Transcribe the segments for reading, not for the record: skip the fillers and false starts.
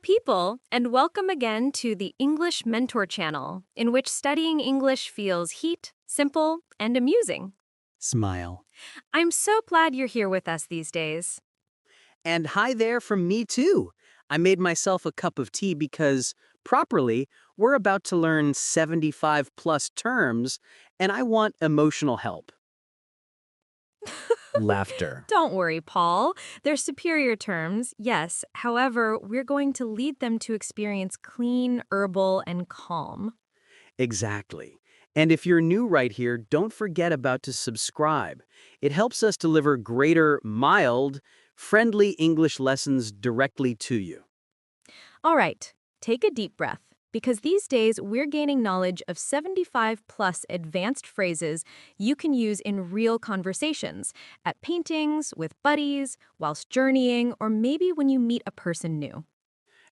people, and welcome again to the English Mentor channel, in which studying English feels heat, simple, and amusing. Smile. I'm so glad you're here with us these days. And hi there from me too. I made myself a cup of tea because, properly, we're about to learn 75 plus terms, and I want emotional help. Laughter. Don't worry, Paul. They're superior terms, yes. However, we're going to lead them to experience clean, herbal, and calm. Exactly. And if you're new right here, don't forget about to subscribe. It helps us deliver greater, mild, friendly English lessons directly to you. All right, take a deep breath. Because these days, we're gaining knowledge of 75+ advanced phrases you can use in real conversations, at paintings, with buddies, whilst journeying, or maybe when you meet a person new.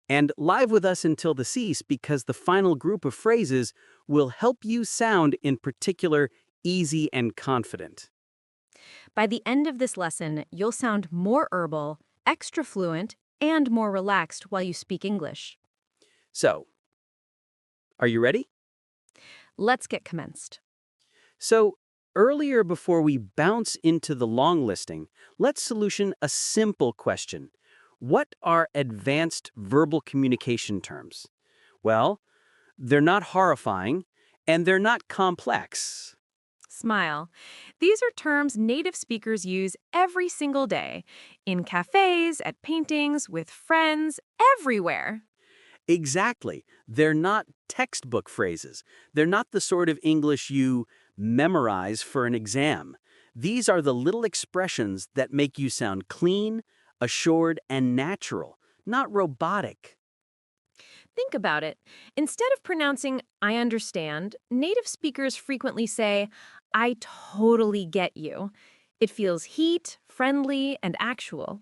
And live with us until the cease because the final group of phrases will help you sound in particular easy and confident. By the end of this lesson, you'll sound more herbal, extra fluent, and more relaxed while you speak English. So, are you ready? Let's get commenced. So, earlier before we bounce into the long listing, let's solution a simple question. What are advanced verbal communication terms? Well, they're not horrifying and they're not complex. Smile. These are terms native speakers use every single day, in cafes, at paintings, with friends, everywhere. Exactly. They're not textbook phrases. They're not the sort of English you memorize for an exam. These are the little expressions that make you sound clean, assured, and natural, not robotic. Think about it. Instead of pronouncing I understand, native speakers frequently say, I totally get you. It feels heat, friendly, and actual.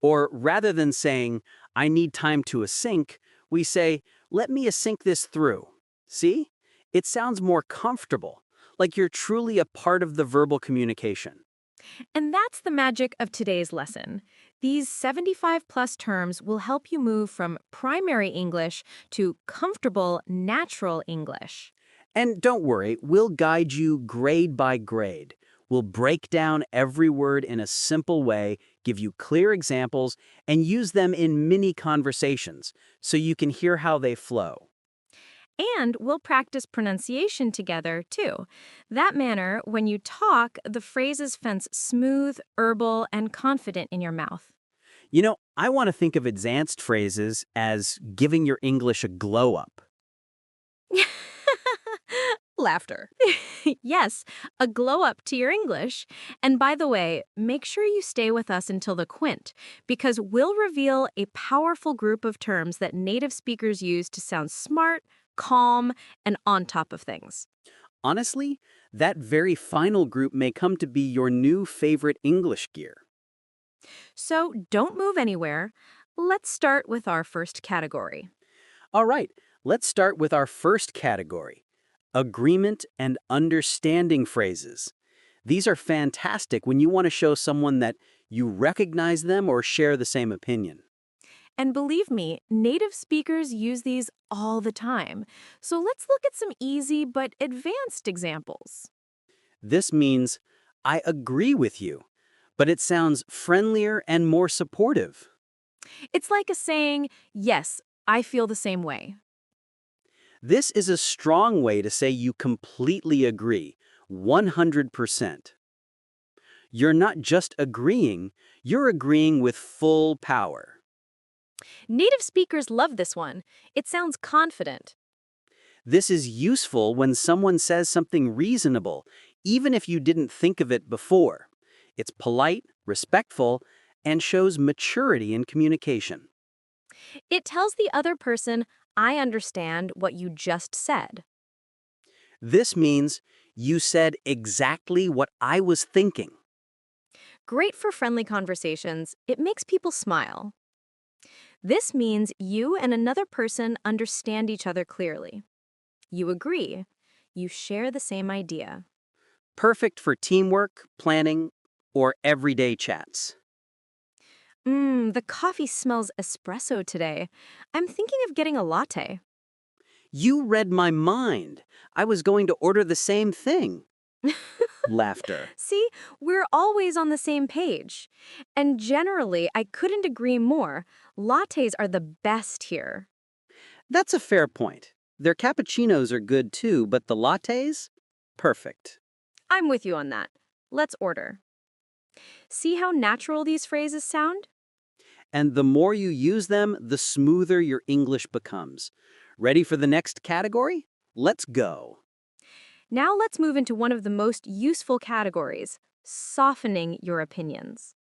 Or rather than saying, I need time to async, we say, let me async this through. See? It sounds more comfortable, like you're truly a part of the verbal communication. And that's the magic of today's lesson. These 75+ terms will help you move from primary English to comfortable, natural English. And don't worry, we'll guide you grade by grade. We'll break down every word in a simple way, give you clear examples, and use them in mini conversations so you can hear how they flow. And we'll practice pronunciation together, too. That manner, when you talk, the phrases fence smooth, herbal, and confident in your mouth. You know, I want to think of advanced phrases as giving your English a glow up. Laughter. Yes, a glow up to your English. And by the way, make sure you stay with us until the quint, because we'll reveal a powerful group of terms that native speakers use to sound smart, calm, and on top of things. Honestly, that very final group may come to be your new favorite English gear. So don't move anywhere. Let's start with our first category. All right, let's start with our first category, agreement and understanding phrases. These are fantastic when you want to show someone that you recognize them or share the same opinion. And believe me, native speakers use these all the time. So let's look at some easy but advanced examples. This means, I agree with you, but it sounds friendlier and more supportive. It's like a saying, yes, I feel the same way. This is a strong way to say you completely agree, 100%. You're not just agreeing, you're agreeing with full power. Native speakers love this one. It sounds confident. This is useful when someone says something reasonable, even if you didn't think of it before. It's polite, respectful, and shows maturity in communication. It tells the other person, I understand what you just said. This means you said exactly what I was thinking. Great for friendly conversations. It makes people smile. This means you and another person understand each other clearly. You agree. You share the same idea. Perfect for teamwork, planning, or everyday chats. The coffee smells espresso today. I'm thinking of getting a latte. You read my mind. I was going to order the same thing. Laughter. See, we're always on the same page. And generally, I couldn't agree more. Lattes are the best here. That's a fair point. Their cappuccinos are good too, but the lattes? Perfect. I'm with you on that. Let's order. See how natural these phrases sound? And the more you use them, the smoother your English becomes. Ready for the next category? Let's go. Now let's move into one of the most useful categories, softening your opinions.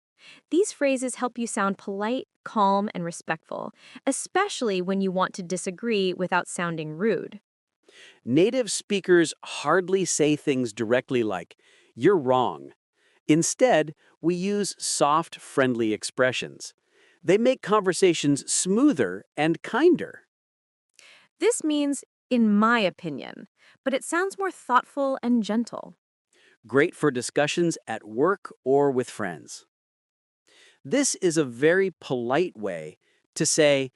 These phrases help you sound polite, calm, and respectful, especially when you want to disagree without sounding rude. Native speakers hardly say things directly like, "You're wrong." Instead, we use soft, friendly expressions. They make conversations smoother and kinder. This means, in my opinion, but it sounds more thoughtful and gentle. Great for discussions at work or with friends. This is a very polite way to say,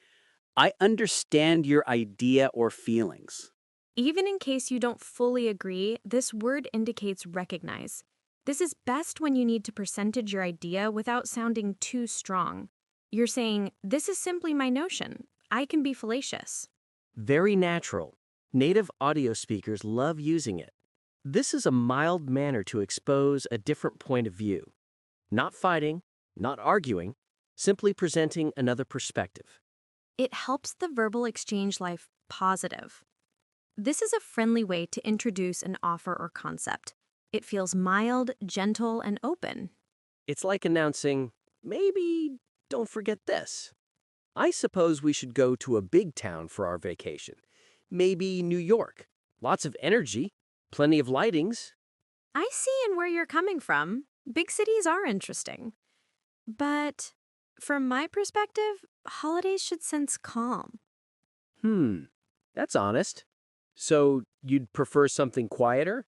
"I understand your idea or feelings." Even in case you don't fully agree, this word indicates recognize. This is best when you need to percentage your idea without sounding too strong. You're saying, this is simply my notion. I can be fallacious. Very natural. Native audio speakers love using it. This is a mild manner to expose a different point of view. Not fighting, not arguing, simply presenting another perspective. It helps the verbal exchange life positive. This is a friendly way to introduce an offer or concept. It feels mild, gentle, and open. It's like announcing, maybe don't forget this. I suppose we should go to a big town for our vacation. Maybe New York. Lots of energy, plenty of lightings. I see in where you're coming from. Big cities are interesting. But from my perspective, holidays should sense calm. That's honest. So you'd prefer something quieter?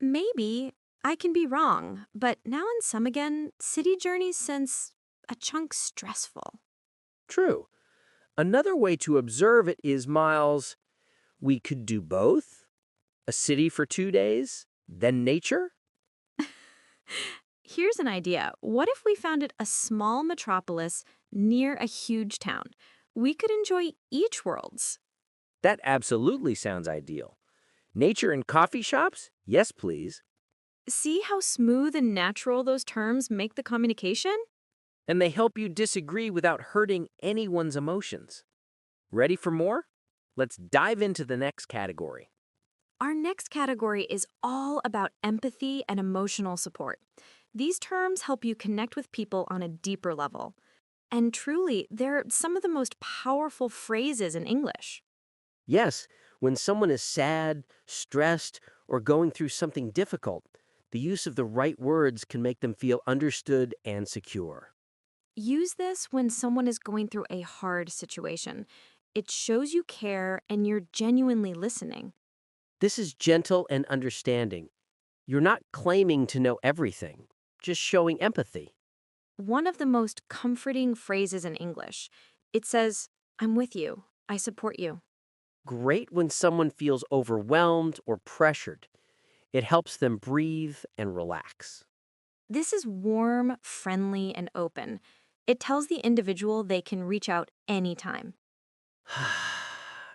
Maybe I can be wrong, but now and some again, city journeys sense a chunk stressful. True. Another way to observe it is, Miles, we could do both? A city for 2 days, then nature? Here's an idea. What if we founded a small metropolis near a huge town? We could enjoy each worlds. That absolutely sounds ideal. Nature and coffee shops? Yes, please. See how smooth and natural those terms make the communication? And they help you disagree without hurting anyone's emotions. Ready for more? Let's dive into the next category. Our next category is all about empathy and emotional support. These terms help you connect with people on a deeper level. And truly, they're some of the most powerful phrases in English. Yes, when someone is sad, stressed, or going through something difficult, the use of the right words can make them feel understood and secure. Use this when someone is going through a hard situation. It shows you care and you're genuinely listening. This is gentle and understanding. You're not claiming to know everything, just showing empathy. One of the most comforting phrases in English. It says, I'm with you. I support you. Great when someone feels overwhelmed or pressured. It helps them breathe and relax. This is warm, friendly, and open. It tells the individual they can reach out anytime.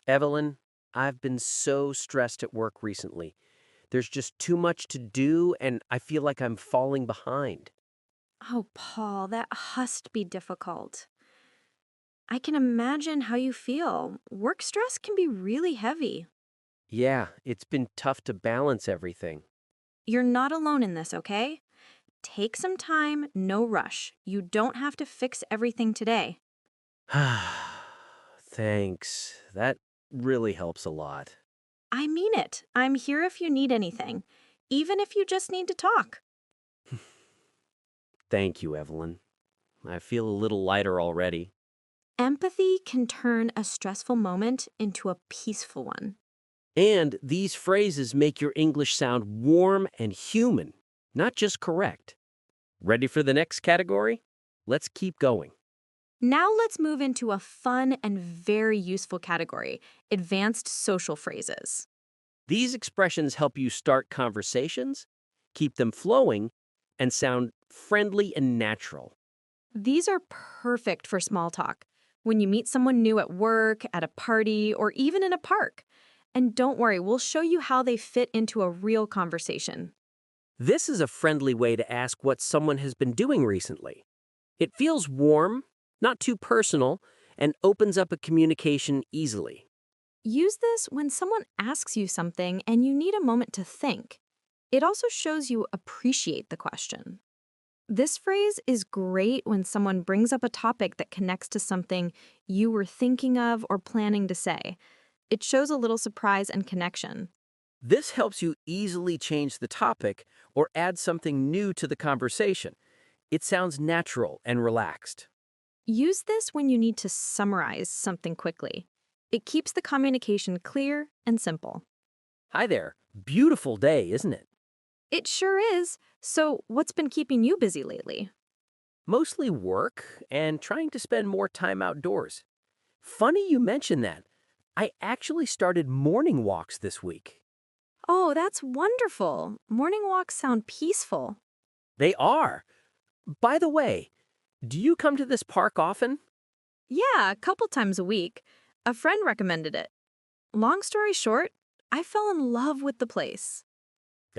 Evelyn, I've been so stressed at work recently. There's just too much to do, and I feel like I'm falling behind. Oh, Paul, that must be difficult. I can imagine how you feel. Work stress can be really heavy. Yeah, it's been tough to balance everything. You're not alone in this, okay? Take some time, no rush. You don't have to fix everything today. Thanks. That really helps a lot. I mean it. I'm here if you need anything, even if you just need to talk. Thank you, Evelyn. I feel a little lighter already. Empathy can turn a stressful moment into a peaceful one. And these phrases make your English sound warm and human, not just correct. Ready for the next category? Let's keep going. Now let's move into a fun and very useful category, advanced social phrases. These expressions help you start conversations, keep them flowing, and sound friendly and natural. These are perfect for small talk, when you meet someone new at work, at a party, or even in a park. And don't worry, we'll show you how they fit into a real conversation. This is a friendly way to ask what someone has been doing recently. It feels warm, not too personal, and opens up a communication easily. Use this when someone asks you something and you need a moment to think. It also shows you appreciate the question. This phrase is great when someone brings up a topic that connects to something you were thinking of or planning to say. It shows a little surprise and connection. This helps you easily change the topic or add something new to the conversation. It sounds natural and relaxed. Use this when you need to summarize something quickly. It keeps the communication clear and simple. Hi there. Beautiful day, isn't it? It sure is. So, what's been keeping you busy lately? Mostly work and trying to spend more time outdoors. Funny you mention that. I actually started morning walks this week. Oh, that's wonderful. Morning walks sound peaceful. They are. By the way, do you come to this park often? Yeah, a couple times a week. A friend recommended it. Long story short, I fell in love with the place.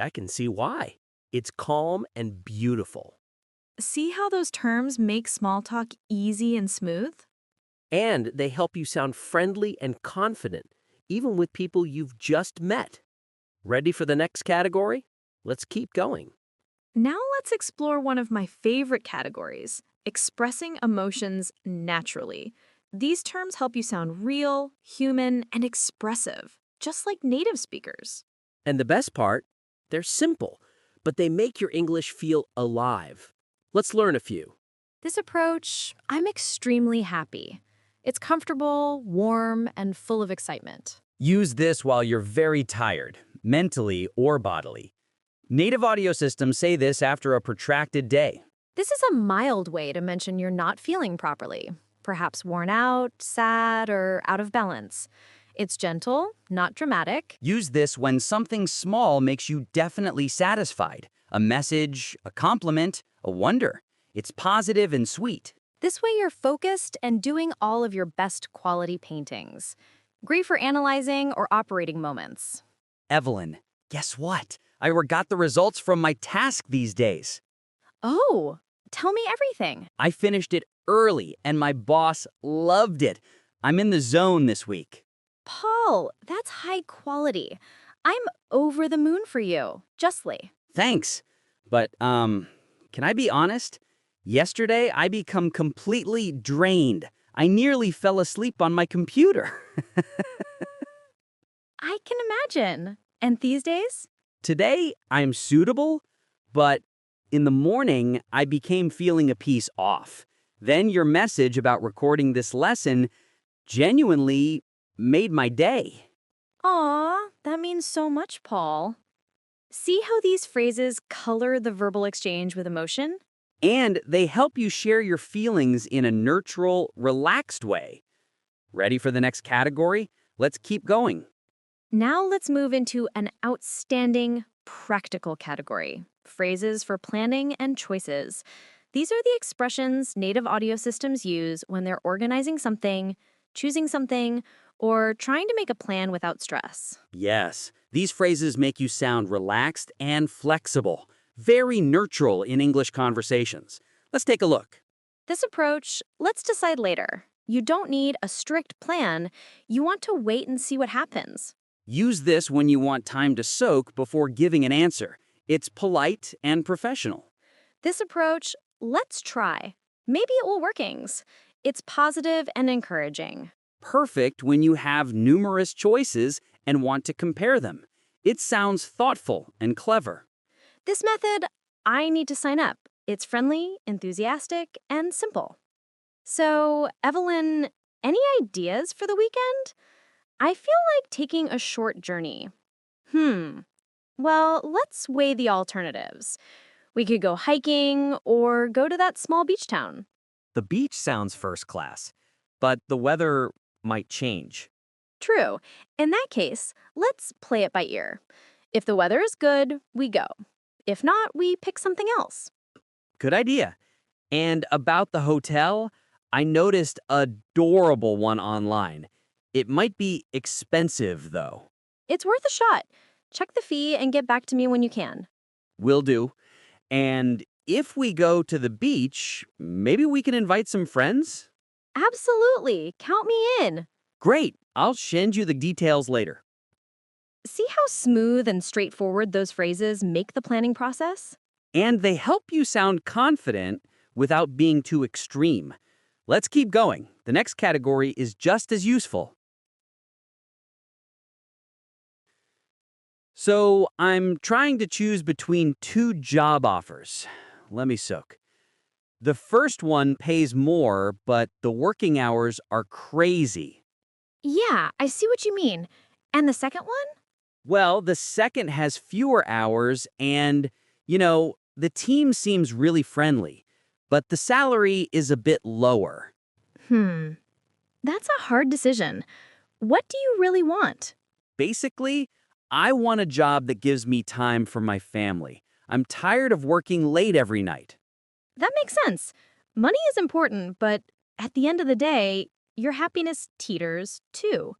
I can see why. It's calm and beautiful. See how those terms make small talk easy and smooth? And they help you sound friendly and confident, even with people you've just met. Ready for the next category? Let's keep going. Now let's explore one of my favorite categories, expressing emotions naturally. These terms help you sound real, human, and expressive, just like native speakers. And the best part, they're simple, but they make your English feel alive. Let's learn a few. This approach, I'm extremely happy. It's comfortable, warm, and full of excitement. Use this while you're very tired, mentally or bodily. Native audio systems say this after a protracted day. This is a mild way to mention you're not feeling properly, perhaps worn out, sad, or out of balance. It's gentle, not dramatic. Use this when something small makes you definitely satisfied. A message, a compliment, a wonder. It's positive and sweet. This way you're focused and doing all of your best quality paintings. Great for analyzing or operating moments. Evelyn, guess what? I got the results from my task these days. Oh, tell me everything. I finished it early and my boss loved it. I'm in the zone this week. Paul, that's high quality. I'm over the moon for you, justly. Thanks. But, can I be honest? Yesterday, I become completely drained. I nearly fell asleep on my computer. I can imagine. And these days? Today, I'm suitable, but in the morning, I became feeling a piece off. Then your message about recording this lesson genuinely made my day. Aw, that means so much, Paul. See how these phrases color the verbal exchange with emotion? And they help you share your feelings in a neutral, relaxed way. Ready for the next category? Let's keep going. Now let's move into an outstanding practical category, phrases for planning and choices. These are the expressions native audio systems use when they're organizing something, choosing something, or trying to make a plan without stress. Yes, these phrases make you sound relaxed and flexible, very neutral in English conversations. Let's take a look. This approach, let's decide later. You don't need a strict plan. You want to wait and see what happens. Use this when you want time to soak before giving an answer. It's polite and professional. This approach, let's try. Maybe it will workings. It's positive and encouraging. Perfect when you have numerous choices and want to compare them. It sounds thoughtful and clever. This method, I need to sign up. It's friendly, enthusiastic, and simple. So, Evelyn, any ideas for the weekend? I feel like taking a short journey. Well, let's weigh the alternatives. We could go hiking or go to that small beach town. The beach sounds first class, but the weather might change. True. In that case, let's play it by ear. If the weather is good, we go. If not, we pick something else. Good idea. And about the hotel, I noticed a adorable one online. It might be expensive, though. It's worth a shot. Check the fee and get back to me when you can. Will do. And if we go to the beach, maybe we can invite some friends? Absolutely. Count me in. Great. I'll send you the details later. See how smooth and straightforward those phrases make the planning process? And they help you sound confident without being too extreme. Let's keep going. The next category is just as useful. So I'm trying to choose between two job offers. Let me soak. The first one pays more, but the working hours are crazy. Yeah, I see what you mean. And the second one? Well, the second has fewer hours and, the team seems really friendly, but the salary is a bit lower. Hmm. That's a hard decision. What do you really want? Basically, I want a job that gives me time for my family. I'm tired of working late every night. That makes sense. Money is important, but at the end of the day, your happiness teeters too.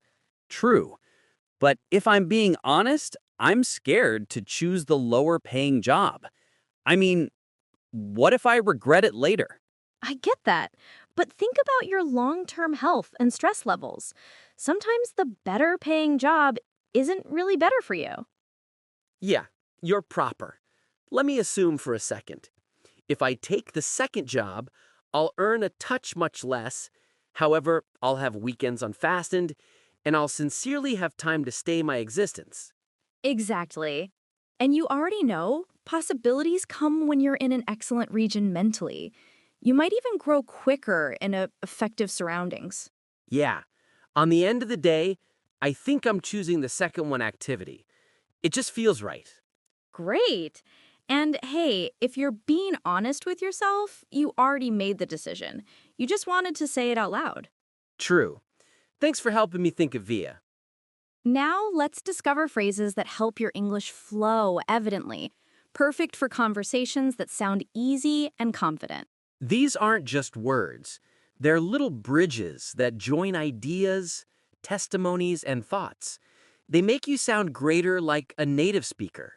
True. But if I'm being honest, I'm scared to choose the lower paying job. I mean, what if I regret it later? I get that. But think about your long term health and stress levels. Sometimes the better paying job isn't really better for you. Yeah, you're proper. Let me assume for a second. If I take the second job, I'll earn a touch much less. However, I'll have weekends unfastened, and I'll sincerely have time to stay my existence. Exactly. And you already know possibilities come when you're in an excellent region mentally. You might even grow quicker in effective surroundings. Yeah, on the end of the day, I think I'm choosing the second one activity. It just feels right. Great. And hey, if you're being honest with yourself, you already made the decision. You just wanted to say it out loud. True. Thanks for helping me think of Via. Now let's discover phrases that help your English flow evidently, perfect for conversations that sound easy and confident. These aren't just words. They're little bridges that join ideas, testimonies, and thoughts. They make you sound greater like a native speaker.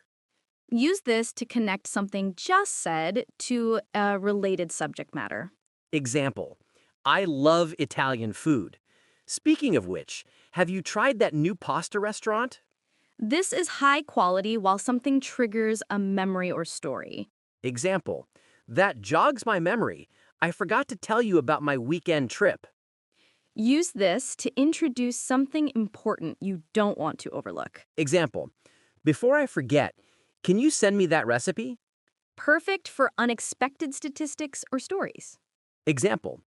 Use this to connect something just said to a related subject matter. Example, I love Italian food. Speaking of which, have you tried that new pasta restaurant? This is high quality while something triggers a memory or story. Example, that jogs my memory. I forgot to tell you about my weekend trip. Use this to introduce something important you don't want to overlook. Example, before I forget, can you send me that recipe? Perfect for unexpected statistics or stories. Example,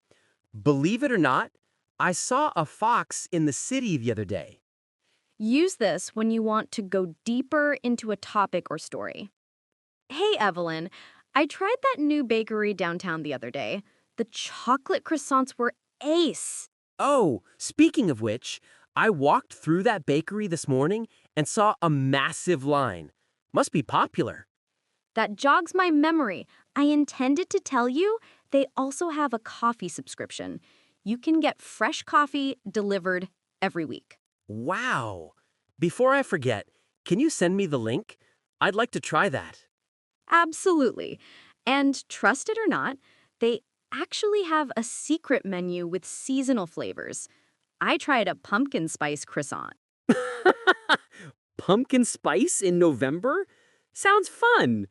believe it or not, I saw a fox in the city the other day. Use this when you want to go deeper into a topic or story. Hey, Evelyn, I tried that new bakery downtown the other day. The chocolate croissants were ace. Oh, speaking of which, I walked through that bakery this morning and saw a massive line. Must be popular. That jogs my memory. I intended to tell you they also have a coffee subscription. You can get fresh coffee delivered every week. Wow. Before I forget, can you send me the link? I'd like to try that. Absolutely. And trust it or not, they actually have a secret menu with seasonal flavors. I tried a pumpkin spice croissant. Pumpkin spice in November? Sounds fun.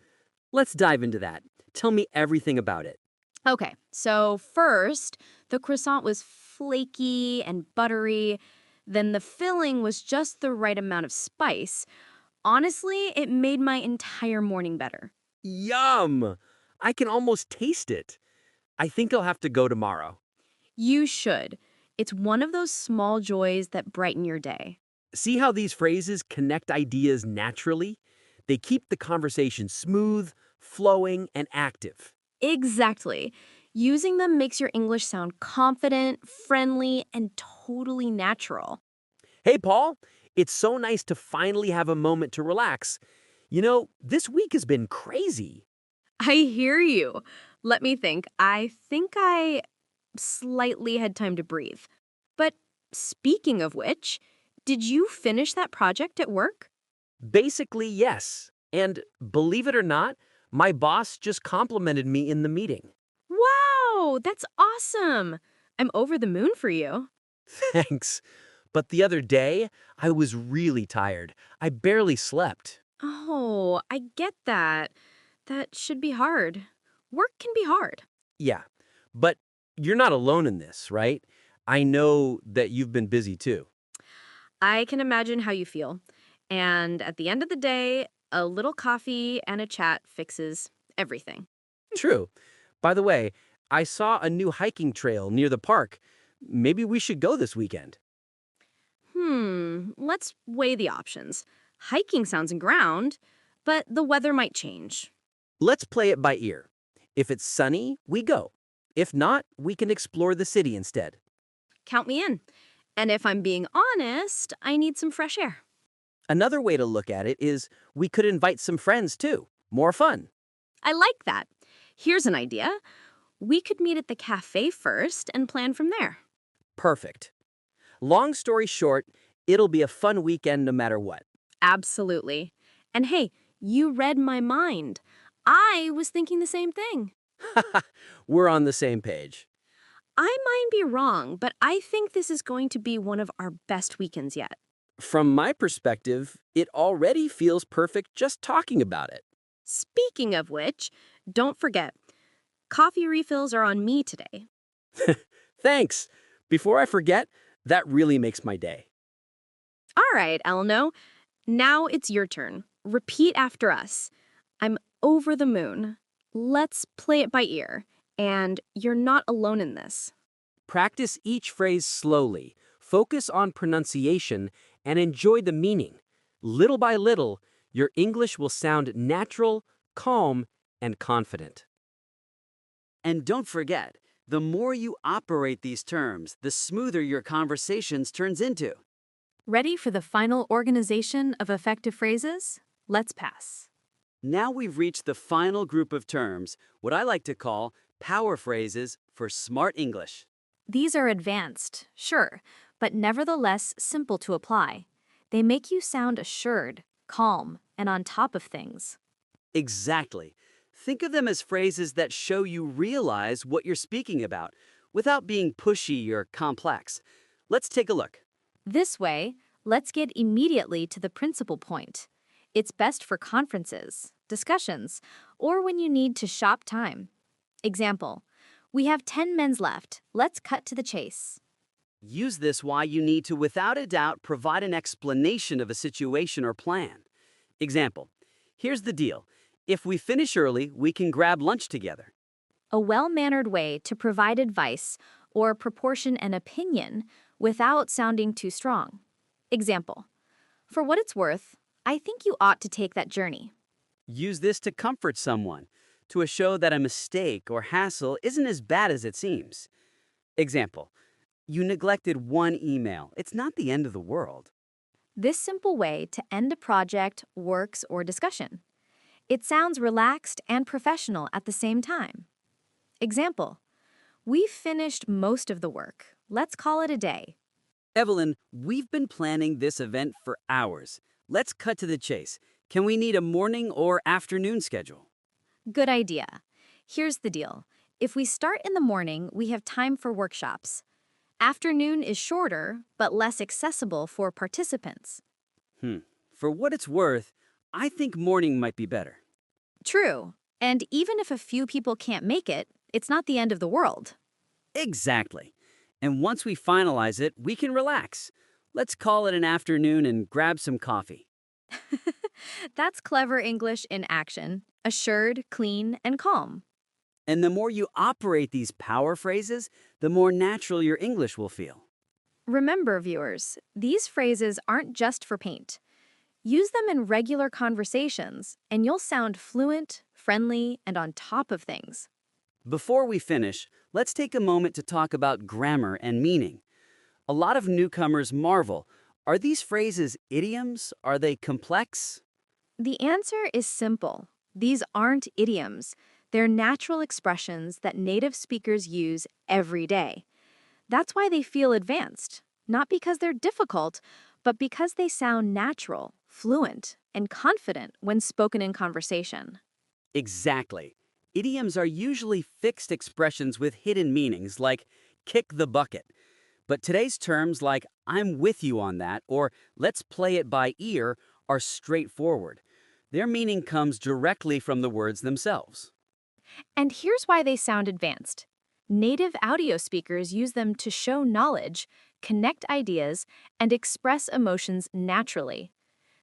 Let's dive into that. Tell me everything about it. Okay, so first, the croissant was flaky and buttery. Then the filling was just the right amount of spice. Honestly, it made my entire morning better. Yum! I can almost taste it. I think I'll have to go tomorrow. You should. It's one of those small joys that brighten your day. See how these phrases connect ideas naturally? They keep the conversation smooth, flowing, and active. Exactly. Using them makes your English sound confident, friendly, and totally natural. Hey, Paul, it's so nice to finally have a moment to relax. You know, this week has been crazy. I hear you. Let me think. I think I slightly had time to breathe. But speaking of which, did you finish that project at work? Basically, yes. And believe it or not, my boss just complimented me in the meeting. Wow, that's awesome. I'm over the moon for you. Thanks. But the other day, I was really tired. I barely slept. Oh, I get that. That should be hard. Work can be hard. Yeah, but you're not alone in this, right? I know that you've been busy too. I can imagine how you feel. And at the end of the day, a little coffee and a chat fixes everything. True. By the way, I saw a new hiking trail near the park. Maybe we should go this weekend. Let's weigh the options. Hiking sounds ground, but the weather might change. Let's play it by ear. If it's sunny, we go. If not, we can explore the city instead. Count me in. And if I'm being honest, I need some fresh air. Another way to look at it is we could invite some friends too. More fun. I like that. Here's an idea. We could meet at the cafe first and plan from there. Perfect. Long story short, it'll be a fun weekend no matter what. Absolutely. And hey, you read my mind. I was thinking the same thing. We're on the same page. I might be wrong, but I think this is going to be one of our best weekends yet. From my perspective, it already feels perfect just talking about it. Speaking of which, don't forget, coffee refills are on me today. Thanks. Before I forget, that really makes my day. All right, Elno. Now it's your turn. Repeat after us. I'm over the moon. Let's play it by ear. And you're not alone in this. Practice each phrase slowly, focus on pronunciation, and enjoy the meaning. Little by little, your English will sound natural, calm, and confident. And don't forget, the more you operate these terms, the smoother your conversations turns into. Ready for the final organization of effective phrases? Let's pass. Now we've reached the final group of terms, what I like to call power phrases for smart English. These are advanced, sure, but nevertheless simple to apply. They make you sound assured, calm, and on top of things. Exactly. Think of them as phrases that show you realize what you're speaking about without being pushy or complex. Let's take a look. This way, let's get immediately to the principal point. It's best for conferences, discussions, or when you need to shop time. Example, we have 10 minutes left. Let's cut to the chase. Use this why you need to, without a doubt, provide an explanation of a situation or plan. Example, here's the deal. If we finish early, we can grab lunch together. A well-mannered way to provide advice or proportion an opinion without sounding too strong. Example, for what it's worth, I think you ought to take that journey. Use this to comfort someone, to show that a mistake or hassle isn't as bad as it seems. Example, you neglected one email. It's not the end of the world. This simple way to end a project, works, or discussion. It sounds relaxed and professional at the same time. Example, we've finished most of the work. Let's call it a day. Evelyn, we've been planning this event for hours. Let's cut to the chase. Can we need a morning or afternoon schedule? Good idea. Here's the deal. If we start in the morning, we have time for workshops. Afternoon is shorter, but less accessible for participants. For what it's worth, I think morning might be better. True. And even if a few people can't make it, it's not the end of the world. Exactly. And once we finalize it, we can relax. Let's call it an afternoon and grab some coffee. That's clever English in action. Assured, clean, and calm. And the more you operate these power phrases, the more natural your English will feel. Remember, viewers, these phrases aren't just for paint. Use them in regular conversations, and you'll sound fluent, friendly, and on top of things. Before we finish, let's take a moment to talk about grammar and meaning. A lot of newcomers marvel. Are these phrases idioms? Are they complex? The answer is simple. These aren't idioms. They're natural expressions that native speakers use every day. That's why they feel advanced, not because they're difficult, but because they sound natural, fluent, and confident when spoken in conversation. Exactly. Idioms are usually fixed expressions with hidden meanings, like kick the bucket. But today's terms like I'm with you on that or let's play it by ear are straightforward. Their meaning comes directly from the words themselves. And here's why they sound advanced. Native audio speakers use them to show knowledge, connect ideas, and express emotions naturally.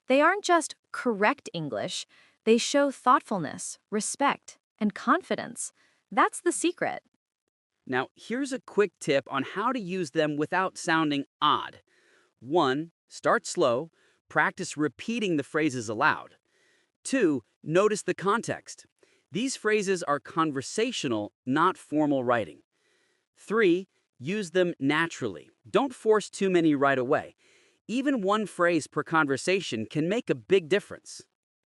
They aren't just correct English, they show thoughtfulness, respect, and confidence. That's the secret. Now, here's a quick tip on how to use them without sounding odd. 1. Start slow. Practice repeating the phrases aloud. 2. Notice the context. These phrases are conversational, not formal writing. 3. Use them naturally. Don't force too many right away. Even one phrase per conversation can make a big difference.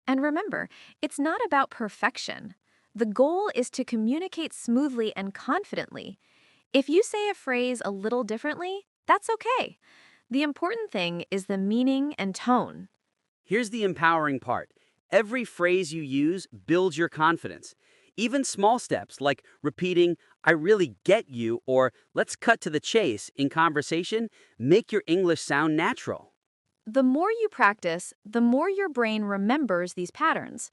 And remember, it's not about perfection. The goal is to communicate smoothly and confidently. If you say a phrase a little differently, that's okay. The important thing is the meaning and tone. Here's the empowering part. Every phrase you use builds your confidence. Even small steps like repeating, I really get you, or let's cut to the chase in conversation make your English sound natural. The more you practice, the more your brain remembers these patterns.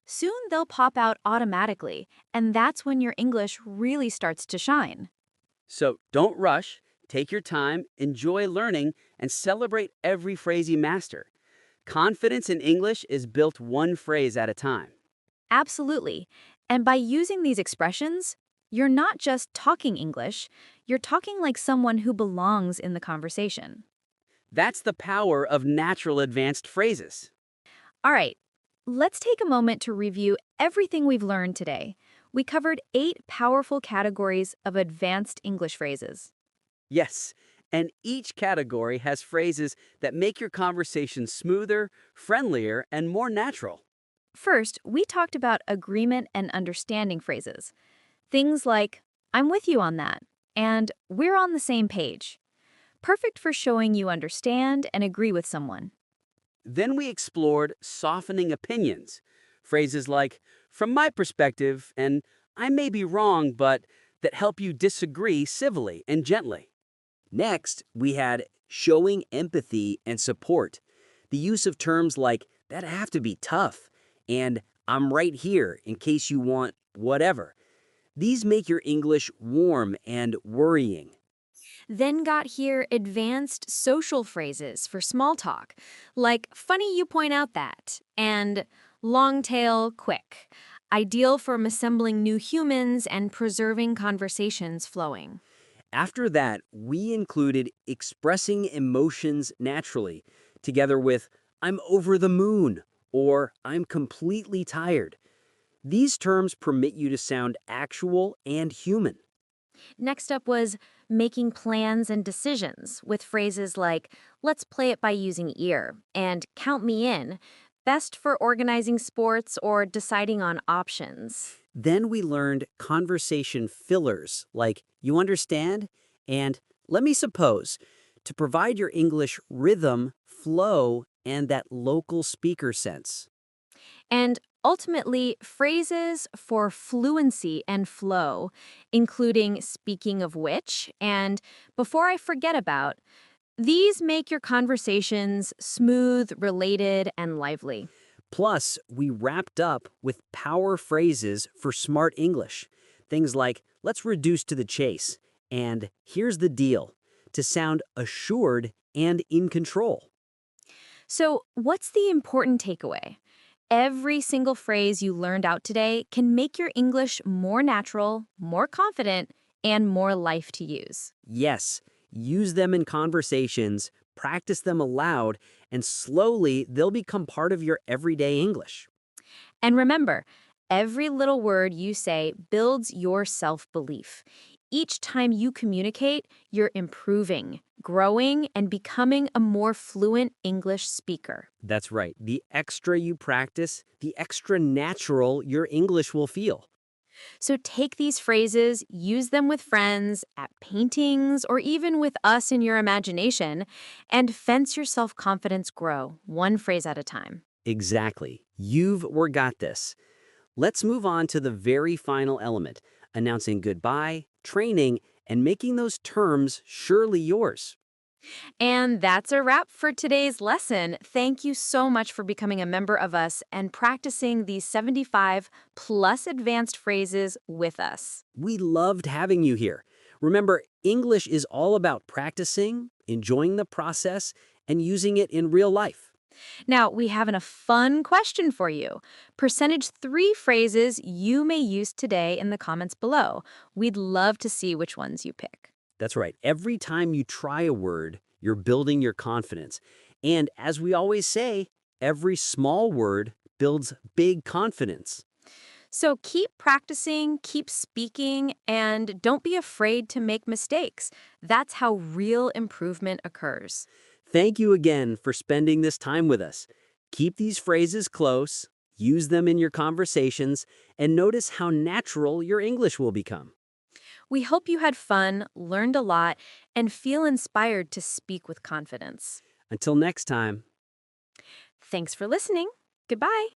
Soon they'll pop out automatically, and that's when your English really starts to shine. So don't rush, take your time, enjoy learning, and celebrate every phrase you master. Confidence in English is built one phrase at a time. Absolutely. And by using these expressions, you're not just talking English, you're talking like someone who belongs in the conversation. That's the power of natural advanced phrases. All right, let's take a moment to review everything we've learned today. We covered 8 powerful categories of advanced English phrases. Yes, and each category has phrases that make your conversation smoother, friendlier, and more natural. First, we talked about agreement and understanding phrases. Things like, I'm with you on that, and we're on the same page. Perfect for showing you understand and agree with someone. Then we explored softening opinions. Phrases like, from my perspective, and I may be wrong, but that help you disagree civilly and gently. Next, we had showing empathy and support. The use of terms like, that have to be tough, and I'm right here in case you want whatever. These make your English warm and worrying. Then got here advanced social phrases for small talk, like funny you point out that, and long tail quick, ideal for assembling new humans and preserving conversations flowing. After that, we included expressing emotions naturally, together with I'm over the moon or I'm completely tired. These terms permit you to sound actual and human. Next up was making plans and decisions with phrases like, let's play it by using ear, and count me in, best for organizing sports or deciding on options. Then we learned conversation fillers like you understand and let me suppose to provide your English rhythm, flow, and that local speaker sense. And ultimately, phrases for fluency and flow, including speaking of which and before I forget about. These make your conversations smooth, related, and lively. Plus, we wrapped up with power phrases for smart English. Things like, let's reduce to the chase, and here's the deal, to sound assured and in control. So, what's the important takeaway? Every single phrase you learned out today can make your English more natural, more confident, and more life to use. Yes, use them in conversations, practice them aloud, and slowly they'll become part of your everyday English. And remember, Every little word you say builds your self-belief. Each time you communicate, you're improving, growing, and becoming a more fluent English speaker. That's right. The extra you practice, the extra natural your English will feel. So take these phrases, use them with friends, at paintings, or even with us in your imagination, and fence your self-confidence grow, one phrase at a time. Exactly. You've or got this. Let's move on to the very final element, announcing goodbye, training, and making those terms surely yours. And that's a wrap for today's lesson. Thank you so much for becoming a member of us and practicing these 75 plus advanced phrases with us. We loved having you here. Remember, English is all about practicing, enjoying the process, and using it in real life. Now, we have a fun question for you. Percentage 3 phrases you may use today in the comments below. We'd love to see which ones you pick. That's right. Every time you try a word, you're building your confidence. And as we always say, every small word builds big confidence. So keep practicing, keep speaking, and don't be afraid to make mistakes. That's how real improvement occurs. Thank you again for spending this time with us. Keep these phrases close, use them in your conversations, and notice how natural your English will become. We hope you had fun, learned a lot, and feel inspired to speak with confidence. Until next time. Thanks for listening. Goodbye.